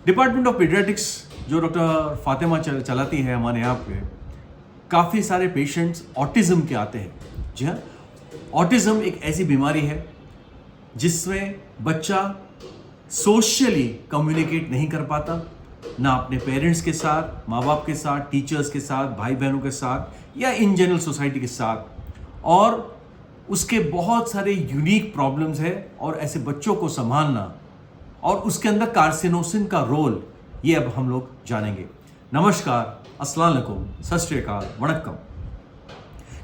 Department of paediatrics जो doctor Fatima चलाती है हमारे यहाँ पे, काफ़ी सारे पेशेंट्स ऑटिज़म के आते हैं। जी हाँ, ऑटिज़म एक ऐसी बीमारी है जिसमें बच्चा सोशली कम्युनिकेट नहीं कर पाता, ना अपने पेरेंट्स के साथ, माँ बाप के साथ, टीचर्स के साथ, भाई बहनों के साथ या इन जनरल सोसाइटी के साथ, और उसके बहुत सारे यूनिक प्रॉब्लम्स है। और ऐसे बच्चों को संभालना और उसके अंदर कार्सिनोसिन का रोल, ये अब हम लोग जानेंगे। नमस्कार, अस्सलाम वालेकुम, सत श्री अकाल, वणक्कम।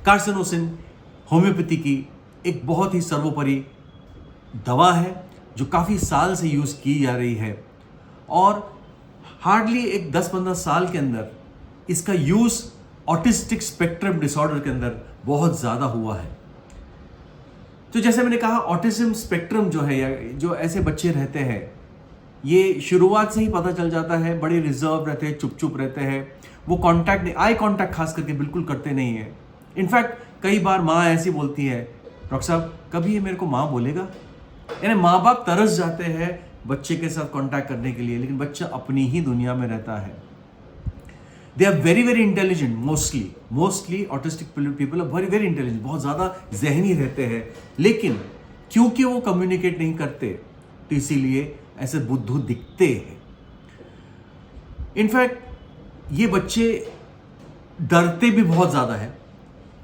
कार्सिनोसिन होम्योपैथी की एक बहुत ही सर्वोपरि दवा है जो काफ़ी साल से यूज़ की जा रही है, और हार्डली एक 10-15 साल के अंदर इसका यूज़ ऑटिस्टिक स्पेक्ट्रम डिसऑर्डर के अंदर बहुत ज़्यादा हुआ है। तो जैसे मैंने कहा, ऑटिज्म स्पेक्ट्रम जो है, या जो ऐसे बच्चे रहते हैं, ये शुरुआत से ही पता चल जाता है, बड़े रिजर्व रहते हैं, चुप चुप रहते हैं, वो कांटेक्ट नहीं, आई कांटेक्ट खास करके बिल्कुल करते नहीं है। इनफैक्ट कई बार माँ ऐसी बोलती है, डॉक्टर साहब कभी ये मेरे को माँ बोलेगा, यानी माँ बाप तरस जाते हैं बच्चे के साथ कांटेक्ट करने के लिए, लेकिन बच्चा अपनी ही दुनिया में रहता है। They are very very intelligent, mostly autistic people are very very intelligent, बहुत ज़्यादा जहनी रहते हैं, लेकिन क्योंकि वो कम्युनिकेट नहीं करते तो इसीलिए ऐसे बुद्धू दिखते हैं। इनफैक्ट ये बच्चे डरते भी बहुत ज़्यादा है।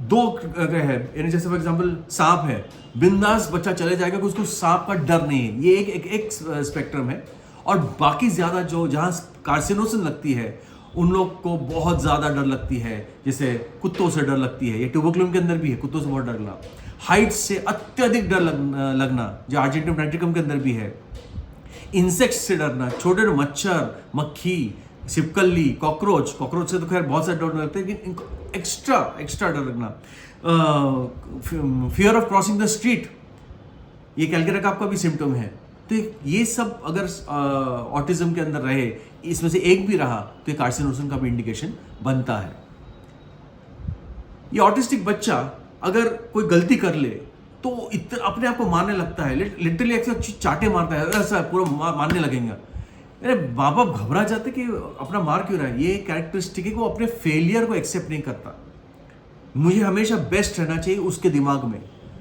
दो है, यानी जैसे फॉर एग्जाम्पल सांप है, बिंदास बच्चा चले जाएगा कि उसको सांप का डर नहीं है, ये एक स्पेक्ट्रम है। और बाकी ज़्यादा जो जहाँ कार्सिनोसिन लगती है उन लोग को बहुत ज़्यादा डर लगती है, जैसे कुत्तों से डर लगती है, ये ट्यूबरकुलम के अंदर भी है, कुत्तों से बहुत डर लगना, हाइट से अत्यधिक डर लगना जो आर्जेंटिनम नाइट्रिकम के अंदर भी है, इंसेक्ट्स से डरना, छोटे मच्छर, मक्खी, छिपकली, कॉकरोच से तो खैर बहुत सारे डर लगते हैं, लेकिन एक्स्ट्रा डर लगना, fear of crossing the street, ये कैलकेटा का आपका भी सिम्टम है। तो ये सब अगर ऑटिज्म के अंदर रहे, इसमें से एक भी रहा, तो ये कार्सिनोसिन का भी इंडिकेशन बनता है। ये ऑटिस्टिक बच्चा अगर कोई गलती कर ले तो अपने आप को मारने लगता है, लिटरली ऐसे चाटे मारता है, ऐसा पूरा मारने लगेगा। अरे माँ बाप घबरा जाते कि अपना मार क्यों रहा है। ये कैरेक्टरिस्टिक है कि वो अपने फेलियर को एक्सेप्ट नहीं करता, मुझे हमेशा बेस्ट रहना चाहिए उसके दिमाग में।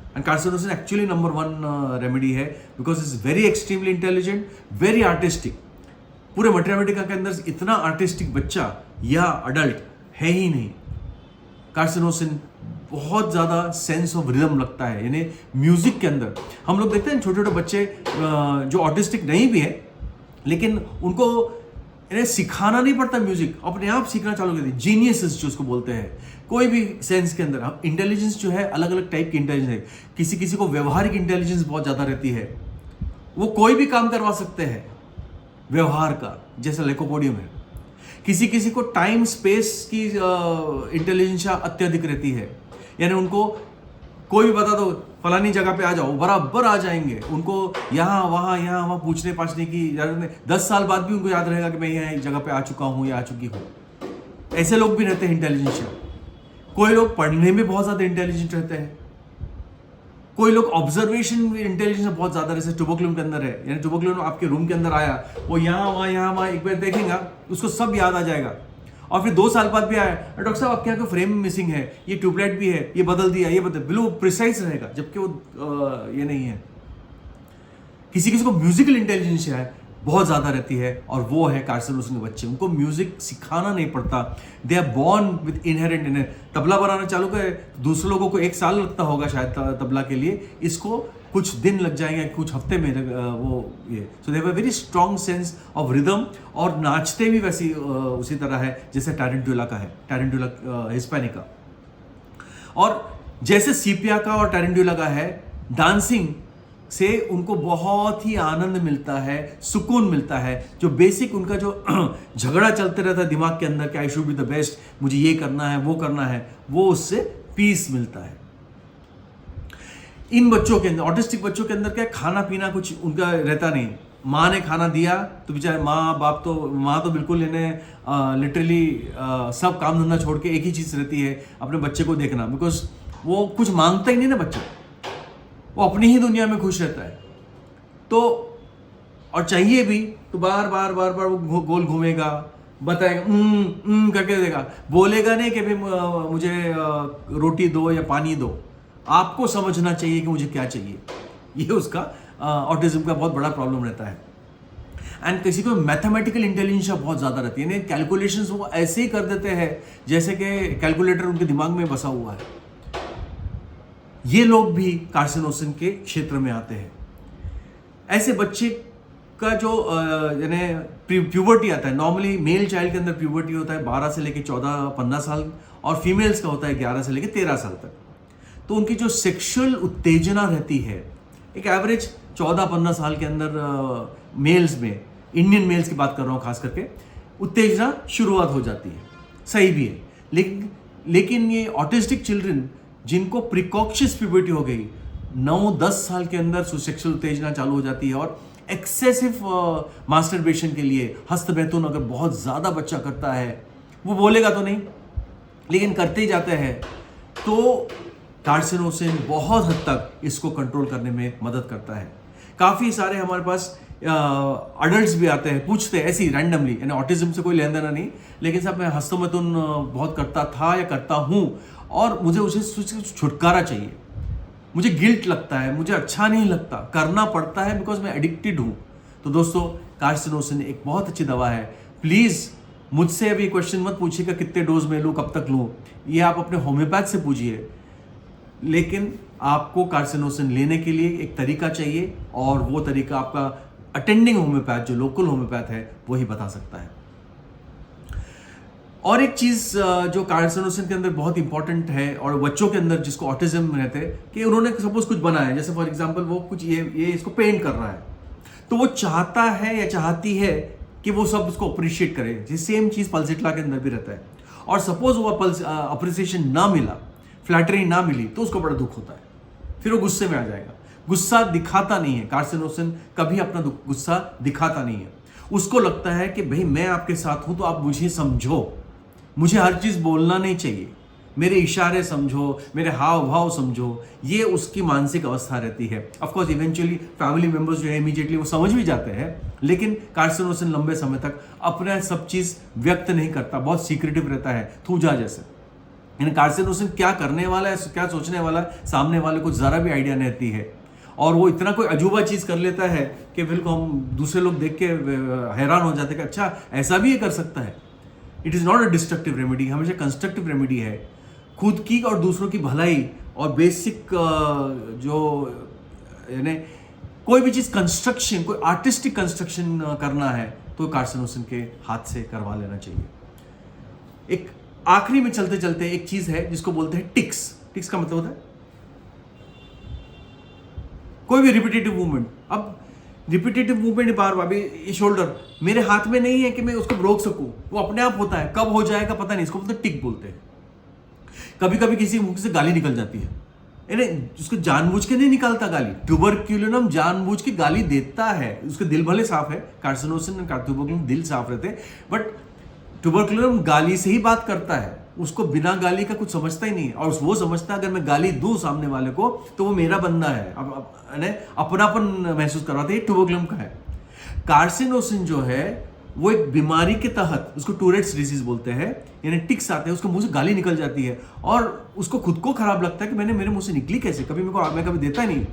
And carcinosin actually number 1 remedy है, because is very extremely intelligent, very artistic. पूरे मैथमेटिका के अंदर इतना आर्टिस्टिक बच्चा या अडल्ट है ही नहीं। कार्सिनोसिन बहुत ज़्यादा सेंस ऑफ रिदम लगता है, यानी म्यूजिक के अंदर हम लोग देखते हैं छोटे छोटे बच्चे जो ऑटिस्टिक नहीं भी है, लेकिन उनको इन्हें सिखाना नहीं पड़ता, म्यूजिक अपने आप सीखना चालू कर दी। जीनियसेस जो उसको बोलते हैं, कोई भी सेंस के अंदर इंटेलिजेंस जो है, अलग अलग टाइप की इंटेलिजेंस है। किसी किसी को व्यवहारिक इंटेलिजेंस बहुत ज़्यादा रहती है, वो कोई भी काम करवा सकते हैं व्यवहार का, जैसे लेकोपोडियम है। किसी किसी को टाइम स्पेस की इंटेलिजेंस अत्यधिक रहती है, यानी उनको कोई भी बता दो फलानी जगह पे आ जाओ, बराबर आ जाएंगे। उनको यहाँ वहाँ पूछने पाछने की जरूरत नहीं, 10 साल बाद भी उनको याद रहेगा कि मैं यहाँ एक जगह पे आ चुका हूँ या आ चुकी हूँ। ऐसे लोग भी रहते हैं इंटेलिजेंस। कोई लोग पढ़ने में बहुत ज़्यादा इंटेलिजेंट रहते हैं, कोई लोग ऑब्जर्वेशन में इंटेलिजेंस बहुत ज़्यादा, जैसे ट्यूबरकुलम के अंदर है, यानी ट्यूबरकुलम आपके रूम के अंदर आया, वो यहाँ वहाँ एक बार देखेगा, उसको सब याद आ जाएगा। और फिर 2 साल बाद भी आया, डॉक्टर साहब आपके यहाँ को फ्रेम मिसिंग है, ये ट्यूबलाइट भी है, ये बदल दिया, ये बदल, बिल्कुल प्रिसाइज रहेगा, जबकि वो ये नहीं है। किसी किसी को म्यूजिकल इंटेलिजेंस है बहुत ज़्यादा रहती है, और वो है कार्सिनोसिन के बच्चे। उनको म्यूजिक सिखाना नहीं पड़ता, they are born with inherent. तबला बनाना चालू करे, दूसरे लोगों को 1 साल लगता होगा शायद तबला के लिए, इसको कुछ दिन लग जाएंगे, कुछ हफ्ते में वो ये। So they have a very strong sense of rhythm, और नाचते भी वैसी उसी तरह है जैसे टैरेंटुला का है, टैरेंटुला हिस्पैनिका। और जैसे सीपिया का और टैरेंटुला का है, डांसिंग से उनको बहुत ही आनंद मिलता है, सुकून मिलता है। जो बेसिक उनका जो झगड़ा चलते रहता है दिमाग के अंदर कि I should be the best, मुझे ये करना है वो करना है, वो उससे पीस मिलता है। इन बच्चों के अंदर, ऑटिस्टिक बच्चों के अंदर क्या, खाना पीना कुछ उनका रहता नहीं। माँ ने खाना दिया तो बेचारे माँ तो बिल्कुल इन्हें लिटरली सब काम धंधा छोड़ के एक ही चीज़ रहती है, अपने बच्चे को देखना, बिकॉज वो कुछ मांगता ही नहीं ना बच्चा, वो अपनी ही दुनिया में खुश रहता है। तो और चाहिए भी तो बार बार बार बार वो गोल घूमेगा, बताएगा करके देगा, बोलेगा नहीं कि भाई मुझे रोटी दो या पानी दो। आपको समझना चाहिए कि मुझे क्या चाहिए। ये उसका ऑटिज्म का बहुत बड़ा प्रॉब्लम रहता है। एंड किसी को मैथमेटिकल इंटेलिजेंस बहुत ज़्यादा रहती है, कैलकुलेशंस वो ऐसे ही कर देते हैं जैसे कि कैलकुलेटर उनके दिमाग में बसा हुआ है। ये लोग भी कार्सिनोसिन के क्षेत्र में आते हैं। ऐसे बच्चे का जो प्यूबर्टी आता है, नॉर्मली मेल चाइल्ड के अंदर प्यूबर्टी होता है 12 से लेकर 14-15 साल, और फीमेल्स का होता है 11 से लेकर 13 साल तक। तो उनकी जो सेक्सुअल उत्तेजना रहती है, एक एवरेज 14-15 साल के अंदर मेल्स में, इंडियन मेल्स की बात कर रहा हूँ खास करके, उत्तेजना शुरुआत हो जाती है। सही भी है, लेकिन ये ऑटिस्टिक चिल्ड्रन जिनको प्रिकॉक्शियस प्यूबर्टी हो गई, 9-10 साल के अंदर सेक्सुअल उत्तेजना चालू हो जाती है, और एक्सेसिव मास्टरबेशन के लिए हस्तमैथुन अगर बहुत ज़्यादा बच्चा करता है, वो बोलेगा तो नहीं लेकिन करते ही जाते हैं, तो कार्सिनोसिन बहुत हद तक इसको कंट्रोल करने में मदद करता है। काफ़ी सारे हमारे पास अडल्ट्स भी आते हैं, पूछते हैं ऐसी रैंडमली, यानी ऑटिज्म से कोई लेन देना नहीं, लेकिन साहब मैं हस्तमैथुन बहुत करता था या करता हूँ और मुझे उसे छुटकारा चाहिए, मुझे गिल्ट लगता है, मुझे अच्छा नहीं लगता, करना पड़ता है बिकॉज मैं एडिक्टेड हूँ। तो दोस्तों, कार्सिनोसिन एक बहुत अच्छी दवा है। प्लीज़ मुझसे अभी क्वेश्चन मत पूछिएगा कितने डोज में लूँ, कब तक लूँ, ये आप अपने होम्योपैथ से पूछिए। लेकिन आपको कार्सिनोसिन लेने के लिए एक तरीका चाहिए, और वो तरीका आपका अटेंडिंग होम्योपैथ, जो लोकल होम्योपैथ है, वही बता सकता है। और एक चीज़ जो कार्सिनोसिन के अंदर बहुत इंपॉर्टेंट है, और बच्चों के अंदर जिसको ऑटिज्म रहते हैं, कि उन्होंने सपोज कुछ बनाया, जैसे फॉर एग्जांपल वो कुछ ये इसको पेंट कर रहा है, तो वो चाहता है या चाहती है कि वो सब उसको अप्रिशिएट करे। ये सेम चीज़ पल्सिटला के अंदर भी रहता है। और सपोज वो अप्रिसिएशन ना मिला, फ्लैटरी ना मिली, तो उसको बड़ा दुख होता है, फिर वो गुस्से में आ जाएगा। गुस्सा दिखाता नहीं है, कार्सिनोसिन कभी अपना गुस्सा दिखाता नहीं है। उसको लगता है कि भाई मैं आपके साथ हूं तो आप मुझे समझो, मुझे हर चीज बोलना नहीं चाहिए, मेरे इशारे समझो, मेरे हाव भाव समझो। ये उसकी मानसिक अवस्था रहती है। Of course eventually family members जो है इमीडिएटली वो समझ भी जाते हैं, लेकिन कार्सिनोसिन लंबे समय तक अपना सब चीज व्यक्त नहीं करता, बहुत सीक्रेटिव रहता है, थूजा जैसे। यानी कार्सिनोसिन क्या करने वाला है, क्या सोचने वाला है, सामने वाले को जरा भी आइडिया नहीं रहती है, और वो इतना कोई अजूबा चीज कर लेता है कि बिल्कुल हम दूसरे लोग देख के हैरान हो जाते हैं कि अच्छा ऐसा भी ये कर सकता है। It is not a destructive remedy, हमेशा कंस्ट्रक्टिव रेमेडी है। खुद की और दूसरों की भलाई और बेसिक जो यानी कोई भी चीज़ कंस्ट्रक्शन, कोई आर्टिस्टिक कंस्ट्रक्शन करना है तो कार्सिनोसिन के हाथ से करवा लेना चाहिए। एक आखिरी में चलते चलते एक चीज़ है जिसको बोलते हैं टिक्स। टिक्स का मतलब होता है कोई भी रिपीटेटिव मूवमेंट। अब रिपीटेटिव मूवमेंट बार बार, ये शोल्डर मेरे हाथ में नहीं है कि मैं उसको रोक सकूं, वो अपने आप होता है, कब हो जाएगा पता नहीं, इसको बोलते हैं टिक बोलते हैं। कभी कभी किसी मुंह से गाली निकल जाती है, उसको जानबूझ के नहीं निकालता गाली, ट्यूबरक्यूलिनम जानबूझ के गाली देता है। उसके दिल भले साफ है, कार्सिनोसिन ट्यूबरक्यूलिनम दिल साफ रहते हैं, बट ट्यूबरक्यूलिनम गाली से ही बात करता है, उसको बिना गाली का कुछ समझता ही नहीं है। और वो समझता है अगर मैं गाली दूं सामने वाले को तो वो मेरा बंदा है, अपनापन महसूस करवाते हैं, ट्यूबरक्यूलिनम का है। कार्सिनोसिन जो है वो एक बीमारी के तहत, उसको टूरेट्स डिजीज बोलते हैं, यानी टिक्स आते हैं, उसके मुंह से गाली निकल जाती है और उसको खुद को खराब लगता है कि मेरे मुंह से निकली कैसे, मैं कभी देता ही नहीं।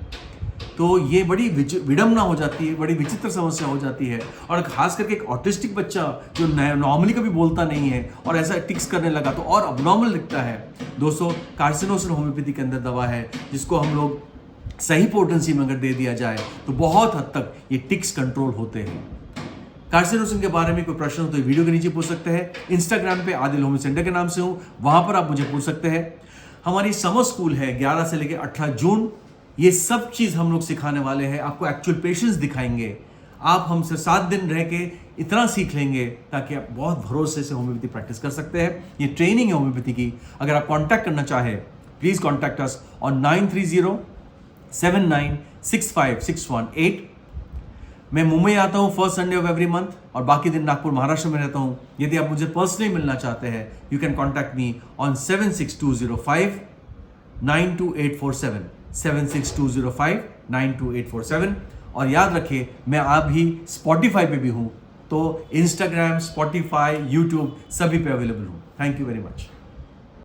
तो ये बड़ी विडंबना हो जाती है, बड़ी विचित्र समस्या हो जाती है। और खास करके एक ऑटिस्टिक बच्चा जो नॉर्मली कभी बोलता नहीं है और ऐसा टिक्स करने लगा तो और अबनॉर्मल दिखता है। दोस्तों, कार्सिनोसिन होम्योपैथी के अंदर दवा है जिसको हम लोग सही पोटेंसी में अगर दे दिया जाए तो बहुत हद तक ये टिक्स कंट्रोल होते हैं। कार्सिनोसिन के बारे में कोई प्रश्न हो तो वीडियो के नीचे पूछ सकते हैं। इंस्टाग्राम पे आदिल होम्यो सेंटर के नाम से हूँ, वहां पर आप मुझे पूछ सकते हैं। हमारी समर स्कूल है 11 से लेकर 18 जून। ये सब चीज हम लोग सिखाने वाले हैं, आपको एक्चुअल पेशेंस दिखाएंगे। आप हमसे 7 दिन रह के इतना सीख लेंगे ताकि आप बहुत भरोसे से होम्योपैथी प्रैक्टिस कर सकते हैं। ये ट्रेनिंग है होम्योपैथी की। अगर आप कांटेक्ट करना चाहे प्लीज कांटेक्ट अस ऑन 9307965618। मैं मुंबई आता हूँ first Sunday off every month और बाकी दिन नागपुर महाराष्ट्र में रहता हूँ। यदि आप मुझे पर्सनली मिलना चाहते हैं you can contact me on 76205-92847 76205-92847। और याद रखिए मैं अभी स्पॉटिफाई पे भी हूँ, तो इंस्टाग्राम, स्पॉटिफाई, यूट्यूब सभी पे अवेलेबल हूँ। Thank you very much.